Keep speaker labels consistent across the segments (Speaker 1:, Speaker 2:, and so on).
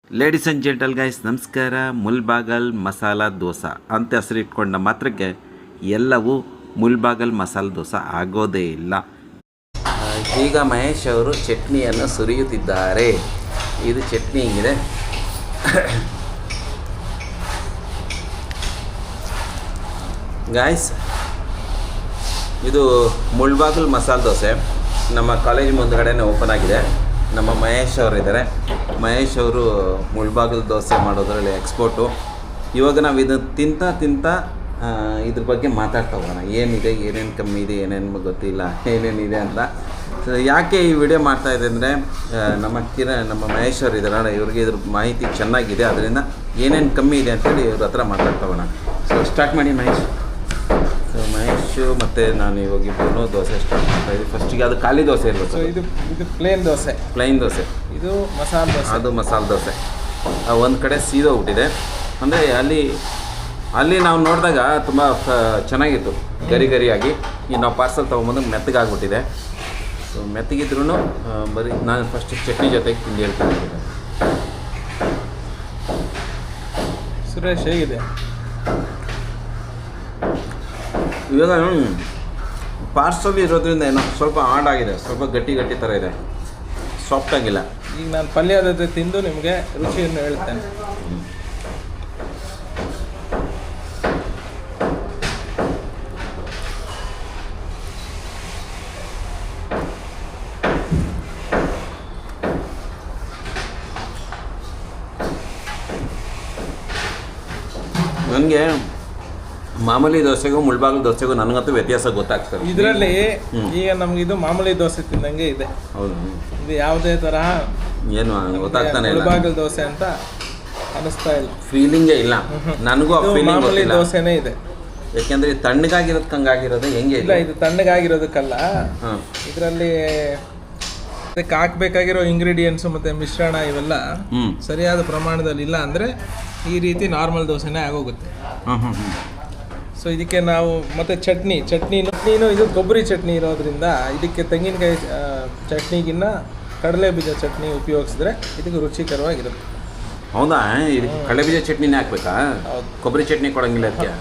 Speaker 1: Ladies and gentle guys ನಮಸ್ಕಾರ. ಮುಲ್ಬಾಗಲ್ ಮಸಾಲ ದೋಸೆ ಅಂತ ಹೆಸರು ಇಟ್ಕೊಂಡ ಮಾತ್ರಕ್ಕೆ ಎಲ್ಲವೂ ಮುಲ್ಬಾಗಲ್ ಮಸಾಲ ದೋಸೆ ಆಗೋದೇ ಇಲ್ಲ. ಈಗ ಮಹೇಶ್ ಅವರು ಚಟ್ನಿಯನ್ನು ಸುರಿಯುತ್ತಿದ್ದಾರೆ. ಇದು ಚಟ್ನಿ ಹಿಂಗಿದೆ. ಗಾಯ್ಸ್, ಇದು ಮುಲ್ಬಾಗಲ್ ಮಸಾಲ ದೋಸೆ ನಮ್ಮ ಕಾಲೇಜ್ ಮುಂದ್ಗಡೆನೇ ಓಪನ್ ಆಗಿದೆ. ನಮ್ಮ ಮಹೇಶ್ ಅವರಿದ್ದಾರೆ. ಮಹೇಶ್ ಅವರು ಮುಳ್ಬಾಗಿಲು ದೋಸೆ ಮಾಡೋದ್ರಲ್ಲಿ ಎಕ್ಸ್ಪೋರ್ಟು. ಇವಾಗ ನಾವು ಇದನ್ನು ತಿಂತ ಇದ್ರ ಬಗ್ಗೆ ಮಾತಾಡ್ತಾ ಹೋಗೋಣ. ಏನಿದೆ, ಏನೇನು ಕಮ್ಮಿ ಇದೆ, ಏನೇನು ಗೊತ್ತಿಲ್ಲ, ಏನೇನಿದೆ ಅಂತ. ಯಾಕೆ ಈ ವಿಡಿಯೋ ಮಾಡ್ತಾಯಿದೆ ಅಂದರೆ ನಮ್ಮ ಮಹೇಶ್ ಅವರು ಇದ್ದಾರೆ, ಇವ್ರಿಗೆ ಇದ್ರ ಮಾಹಿತಿ ಚೆನ್ನಾಗಿದೆ. ಅದರಿಂದ ಏನೇನು ಕಮ್ಮಿ ಇದೆ ಅಂತೇಳಿ ಇವ್ರ ಹತ್ರ ಮಾತಾಡ್ತಾ ಹೋಗೋಣ. ಸೊ ಸ್ಟಾರ್ಟ್ ಮಾಡಿ ಮಹೇಶ್. ಸೊ ಮಹೇಶು ಮತ್ತು ನಾನು ಇವಾಗ ಇಬ್ಬರು ದೋಸೆ ಸ್ಟಾರ್ಟ್ ಮಾಡ್ತಾಯಿದ್ವಿ. ಫಸ್ಟಿಗೆ ಅದು ಖಾಲಿ ದೋಸೆ ಇರಬೇಕು.
Speaker 2: ಸೊ ಇದು ಪ್ಲೇನ್ ದೋಸೆ. ಇದು ಮಸಾಲ ದೋಸೆ.
Speaker 1: ಅದು ಮಸಾಲ ದೋಸೆ. ಒಂದು ಕಡೆ ಸೀದೋಗ್ಬಿಟ್ಟಿದೆ. ಅಂದರೆ ಅಲ್ಲಿ ನಾವು ನೋಡಿದಾಗ ತುಂಬ ಚೆನ್ನಾಗಿತ್ತು, ಗರಿಯಾಗಿ. ಈಗ ನಾವು ಪಾರ್ಸಲ್ ತೊಗೊಂಬಂದು ಮೆತ್ತಗಾಗ್ಬಿಟ್ಟಿದೆ. ಸೊ ಮೆತ್ತಗಿದ್ರೂ ಬರೀ ನಾನು ಫಸ್ಟ್ ಚಟ್ನಿ ಜೊತೆಗೆ ತಿಂಡಿ ಹೇಳ್ತೀನಿ.
Speaker 2: ಸುರೇಶ್ ಹೇಗಿದೆ?
Speaker 1: ಇವಾಗ ಪಾರ್ಸಲ್ ಇರೋದ್ರಿಂದ ಏನೋ ಸ್ವಲ್ಪ ಹಾರ್ಡ್ ಆಗಿದೆ, ಸ್ವಲ್ಪ ಗಟ್ಟಿ ಥರ ಇದೆ, ಸಾಫ್ಟ್ ಆಗಿಲ್ಲ.
Speaker 2: ಈಗ ನಾನು ಪಲ್ಯದ ಜೊತೆ ತಿಂದು ನಿಮಗೆ ರುಚಿಯನ್ನು ಹೇಳ್ತೇನೆ.
Speaker 1: ನನಗೆ ಮಾಮೂಲಿ ದೋಸೆಗೂ ಮುಳ್ಬಾಗಿಲು ದೋಸೆಗೂ ನನಗಂತೂ ವ್ಯತ್ಯಾಸ ಗೊತ್ತಾಗ್ತದೆ.
Speaker 2: ಇದರಲ್ಲಿ ಈಗ ನಮ್ಗೆ ಇದು ಮಾಮೂಲಿ ದೋಸೆ ತಿಂದಂಗೆ ಇದೆ.
Speaker 1: ಹೌದು,
Speaker 2: ಇದು ಯಾವುದೇ ತರಹ
Speaker 1: ಏನು ಗೊತ್ತಾಗ್ತಾನೆ ಇಲ್ಲ.
Speaker 2: ಮುಳ್ಬಾಗಿಲು ದೋಸೆ ಅಂತ ಅನಿಸ್ತಾ ಇಲ್ಲ,
Speaker 1: ಫೀಲಿಂಗೇ ಇಲ್ಲ. ನನಗೂ ಆ ಫೀಲಿಂಗ್
Speaker 2: ಮಾಮೂಲಿ ದೋಸೆನೇ ಇದೆ.
Speaker 1: ಯಾಕೆಂದ್ರೆ ತಣ್ಣಗಾಗಿರೋದು ಕಂಗಾಗಿರೋದು ಹೆಂಗೆ
Speaker 2: ಇಲ್ಲ, ಇದು ತಣ್ಣಗಾಗಿರೋದಕ್ಕಲ್ಲ. ಇದರಲ್ಲಿ ಅದಕ್ಕೆ ಹಾಕ್ಬೇಕಾಗಿರೋ ಇಂಗ್ರೀಡಿಯೆಂಟ್ಸ್ ಮತ್ತೆ ಮಿಶ್ರಣ ಇವೆಲ್ಲ ಸರಿಯಾದ ಪ್ರಮಾಣದಲ್ಲಿ ಇಲ್ಲ ಅಂದರೆ ಈ ರೀತಿ ನಾರ್ಮಲ್ ದೋಸೆನೇ ಆಗೋಗುತ್ತೆ. ಸೊ ಇದಕ್ಕೆ ನಾವು ಮತ್ತೆ ಚಟ್ನಿನೂ ಇದು ಕೊಬ್ಬರಿ ಚಟ್ನಿ ಇರೋದ್ರಿಂದ ಇದಕ್ಕೆ ತೆಂಗಿನಕಾಯಿ ಚಟ್ನಿಗಿನ್ನ ಕಡಲೆ ಬೀಜ ಚಟ್ನಿ ಉಪಯೋಗಿಸಿದ್ರೆ ಇದಕ್ಕೆ ರುಚಿಕರವಾಗಿರುತ್ತೆ.
Speaker 1: ಹೌದಾ? ಇದಕ್ಕೆ ಕಡಲೆ ಬೀಜ ಚಟ್ನಿನೇ ಹಾಕ್ಬೇಕಾ?
Speaker 2: ಹೌದು,
Speaker 1: ಕೊಬ್ಬರಿ ಚಟ್ನಿ ಕೊಡಂಗಿಲ್ಲ ಅದಕ್ಕೆ.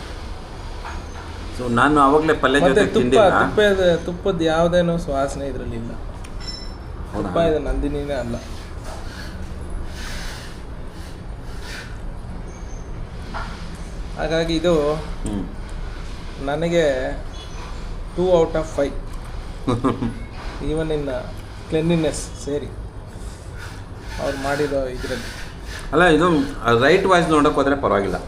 Speaker 1: ಸೊ ನಾನು ಆವಾಗಲೇ ಪಲ್ಯ ಜೊತೆ ತಿಂದಿಲ್ಲ.
Speaker 2: ತುಪ್ಪದ ಯಾವುದೇನೋ ಸುವಾಸನೆ ಇದರಲ್ಲಿ ಇಲ್ಲ. ತುಪ್ಪ ಇದು ನಂದಿನಿನೇ ಅಲ್ಲ. ಹಾಗಾಗಿ ಇದು ನನಗೆ 2 out of 5. Even in cleanliness ಸೇರಿ ಅವ್ರು ಮಾಡಿರೋ ಇದರಲ್ಲಿ.
Speaker 1: ಅಲ್ಲ, ಇದು ರೈಟ್ ವೈಸ್ ನೋಡೋಕೆ ಹೋದರೆ ಪರವಾಗಿಲ್ಲ.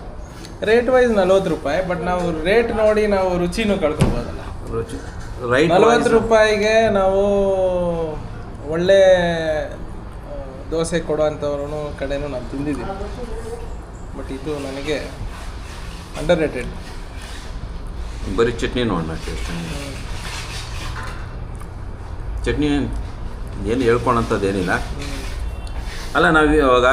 Speaker 2: ರೇಟ್ ವೈಸ್ 40 ರೂಪಾಯಿ, ಬಟ್ ನಾವು ರೇಟ್ ನೋಡಿ ನಾವು ರುಚಿನೂ ಕಳ್ಕೊಬೋದಲ್ಲ.
Speaker 1: ರೈಟ್
Speaker 2: 40 ರೂಪಾಯಿಗೆ ನಾವು ಒಳ್ಳೆ ದೋಸೆ ಕೊಡುವಂಥವ್ರೂ ಕಡೆನೂ ನಾನು ತಿಂದಿದ್ದೀನಿ. ಬಟ್ ಇದು ನನಗೆ ಅಂಡರ್ ರೇಟೆಡ್.
Speaker 1: ಬರೀ ಚಟ್ನಿ ನೋಡೋಣ. ಚಟ್ನಿ ಏನು ಹೇಳ್ಕೊಳಂಥದ್ದೇನಿಲ್ಲ. ಅಲ್ಲ, ನಾವು ಇವಾಗ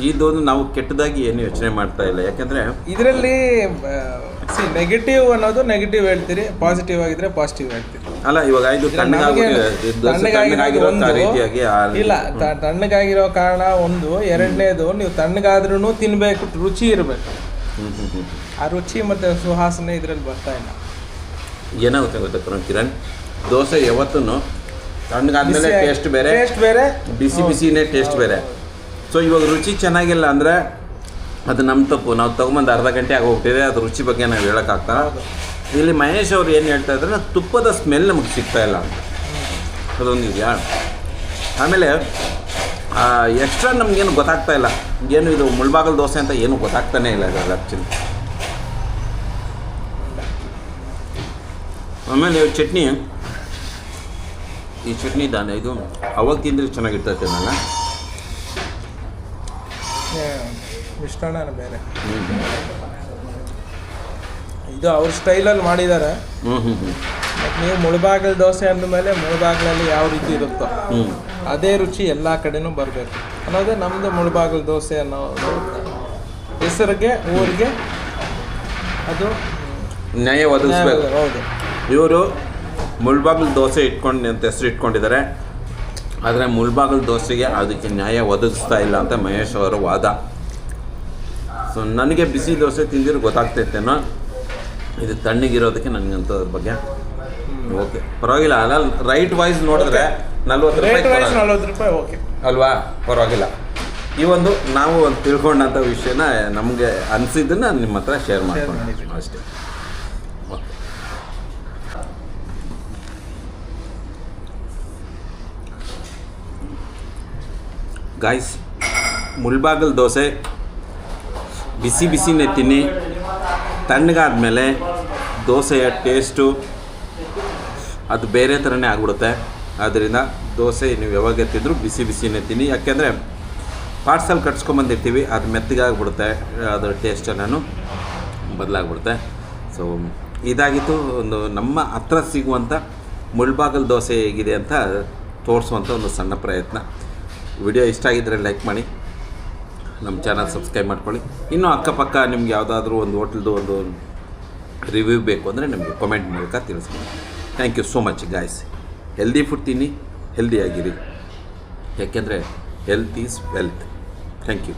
Speaker 1: ಇದೊಂದು ನಾವು ಕೆಟ್ಟದಾಗಿ ಏನು ಯೋಚನೆ ಮಾಡ್ತಾ ಇಲ್ಲ. ಯಾಕೆಂದರೆ ಇದರಲ್ಲಿ
Speaker 2: ನೆಗೆಟಿವ್ ಅನ್ನೋದು ನೆಗೆಟಿವ್ ಹೇಳ್ತೀರಿ, ಪಾಸಿಟಿವ್ ಆಗಿದ್ರೆ ಪಾಸಿಟಿವ್ ಹೇಳ್ತೀರಿ.
Speaker 1: ಅಲ್ಲ, ಇವಾಗ ಇದು
Speaker 2: ಇಲ್ಲ, ತಣ್ಣಗಾಗಿರೋ ಕಾರಣ ಒಂದು. ಎರಡನೇದು, ನೀವು ತಣ್ಣಗಾದ್ರೂ ತಿನ್ನಬೇಕು, ರುಚಿ ಇರಬೇಕು. ಆ ರುಚಿ ಮತ್ತು ಸುವಾಸನೆ ಇದರಲ್ಲಿ ಬರ್ತಾ ಇಲ್ಲ.
Speaker 1: ಏನಾಗುತ್ತೆ ಗೊತ್ತಾ ಕಿರಣ್, ದೋಸೆ ಯಾವತ್ತೂ ತಣ್ಣಗಾದ್ಮೇಲೆ ಟೇಸ್ಟ್ ಬೇರೆ, ಬಿಸಿನೇ ಟೇಸ್ಟ್ ಬೇರೆ. ಸೊ ಇವಾಗ ರುಚಿ ಚೆನ್ನಾಗಿಲ್ಲ ಅಂದರೆ ಅದು ನಮ್ಮ ತಪ್ಪು. ನಾವು ತೊಗೊಂಬಂದು ಅರ್ಧ ಗಂಟೆ ಆಗೋಗ್ತಿದೆ, ಅದು ರುಚಿ ಬಗ್ಗೆ ನಾವು ಹೇಳೋಕ್ಕಾಗ್ತಾ. ಇಲ್ಲಿ ಮಹೇಶ್ ಅವ್ರು ಏನು ಹೇಳ್ತಾ ಇದ್ದಾರೆ, ತುಪ್ಪದ ಸ್ಮೆಲ್ ನಮಗೆ ಸಿಗ್ತಾ ಇಲ್ಲ ಅಂತ. ಅದೊಂದಿದೆಯಾ? ಆಮೇಲೆ ಎಕ್ಸ್ಟ್ರಾ ನಮಗೇನು ಗೊತ್ತಾಗ್ತಾ ಇಲ್ಲ. ಏನು ಇದು ಮುಳ್ಬಾಗಲ್ ದೋಸೆ ಅಂತ ಏನು ಗೊತ್ತಾಗ್ತಾನೇ ಇಲ್ಲ ಇದರಲ್ಲಿ ಆ್ಯಕ್ಚುಲಿ. ಆಮೇಲೆ ಚಟ್ನಿ, ಈ ಚಟ್ನಿ ದಾನೆ ಇದು ಅವಾಗ ತಿಂದರೆ ಚೆನ್ನಾಗಿರ್ತೈತೆ ಅಲ್ಲ.
Speaker 2: ಮಿಶ್ರಣ ಬೇರೆ. ಇದು ಅವ್ರ ಸ್ಟೈಲಲ್ಲಿ ಮಾಡಿದ್ದಾರೆ. ಬಟ್ ನೀವು ಮುಳುಬಾಗಿಲು ದೋಸೆ ಅಂದಮೇಲೆ ಮುಳುಬಾಗಿಲಲ್ಲಿ ಯಾವ ರೀತಿ ಇರುತ್ತೋ ಅದೇ ರುಚಿ ಎಲ್ಲ ಕಡೆನೂ ಬರಬೇಕು ಅನ್ನೋದೇ ನಮ್ಮದು ಮುಳುಬಾಗಿಲು ದೋಸೆ ಅನ್ನೋದು ಹೆಸರಿಗೆ, ಊರಿಗೆ ಅದು
Speaker 1: ನ್ಯಾಯ ಒದಗಿಸ್ಬೇಕು.
Speaker 2: ಹೌದು,
Speaker 1: ಇವರು ಮುಳ್ಬಾಗಿಲು ದೋಸೆ ಅಂತ ಹೆಸರು ಇಟ್ಕೊಂಡಿದ್ದಾರೆ. ಆದರೆ ಮುಳ್ಬಾಗಿಲು ದೋಸೆಗೆ ಅದಕ್ಕೆ ನ್ಯಾಯ ಒದಗಿಸ್ತಾ ಇಲ್ಲ ಅಂತ ಮಹೇಶ್ ಅವರ ವಾದ. ಸೊ ನನಗೆ ಬಿಸಿ ದೋಸೆ ತಿಂದಿರೋ ಗೊತ್ತಾಗ್ತೈತೇನೋ, ಇದು ತಣ್ಣಗಿರೋದಕ್ಕೆ ನನಗಂತ ಅದ್ರ ಬಗ್ಗೆ ಓಕೆ ಪರವಾಗಿಲ್ಲ. ಅಲ್ಲ ರೈಟ್ ವೈಸ್ ನೋಡಿದ್ರೆ 40
Speaker 2: ರೂಪಾಯಿ ಓಕೆ
Speaker 1: ಅಲ್ವಾ, ಪರವಾಗಿಲ್ಲ. ಈ ಒಂದು ನಾವು ಒಂದು ತಿಳ್ಕೊಂಡಂಥ ವಿಷಯನ ನಮಗೆ ಅನಿಸಿದ್ದನ್ನು ನಿಮ್ಮ ಹತ್ರ ಶೇರ್ ಮಾಡ್ಕೊಂಡು ಅಷ್ಟೇ. ಓಕೆ, ಗಾಯ್ಸ್, ಮುಳ್ಬಾಗಿಲು ದೋಸೆ ಬಿಸಿನೇ ತಿನ್ನಿ. ತಣ್ಣಗಾದ್ಮೇಲೆ ದೋಸೆಯ ಟೇಸ್ಟು ಅದು ಬೇರೆ ಥರನೇ ಆಗಿಬಿಡುತ್ತೆ. ಆದ್ದರಿಂದ ದೋಸೆ ನೀವು ಯಾವಾಗ ತಿಂದರೂ ಬಿಸಿನೇ ತಿನ್ನಿ. ಯಾಕೆಂದರೆ ಪಾರ್ಸಲ್ ಕಟ್ಸ್ಕೊಂಬಂದಿರ್ತೀವಿ, ಅದು ಮೆತ್ತಗಾಗ್ಬಿಡುತ್ತೆ, ಅದರ ಟೇಸ್ಟೆಲ್ಲನೂ ಬದಲಾಗ್ಬಿಡುತ್ತೆ. ಸೊ ಇದಾಗಿತ್ತು ಒಂದು ನಮ್ಮ ಹತ್ರ ಸಿಗುವಂಥ ಮುಳ್ಬಾಗಿಲು ದೋಸೆ ಹೇಗಿದೆ ಅಂತ ತೋರಿಸುವಂಥ ಒಂದು ಸಣ್ಣ ಪ್ರಯತ್ನ. ವಿಡಿಯೋ ಇಷ್ಟ ಆಗಿದ್ದರೆ ಲೈಕ್ ಮಾಡಿ, ನಮ್ಮ ಚಾನಲ್ ಸಬ್ಸ್ಕ್ರೈಬ್ ಮಾಡ್ಕೊಳ್ಳಿ. ಇನ್ನೂ ಅಕ್ಕಪಕ್ಕ ನಿಮ್ಗೆ ಯಾವುದಾದ್ರೂ ಒಂದು ಹೋಟೆಲ್ದು ಒಂದು ರಿವ್ಯೂ ಬೇಕು ಅಂದರೆ ನಿಮಗೆ ಕಾಮೆಂಟ್ ಮೂಲಕ ತಿಳಿಸ್ಬೋದು. Thank you so much guys. Healthy food ತಿನ್ನಿ, ಹೆಲ್ದಿಯಾಗಿರಿ, ಯಾಕೆಂದರೆ health is wealth. Thank you.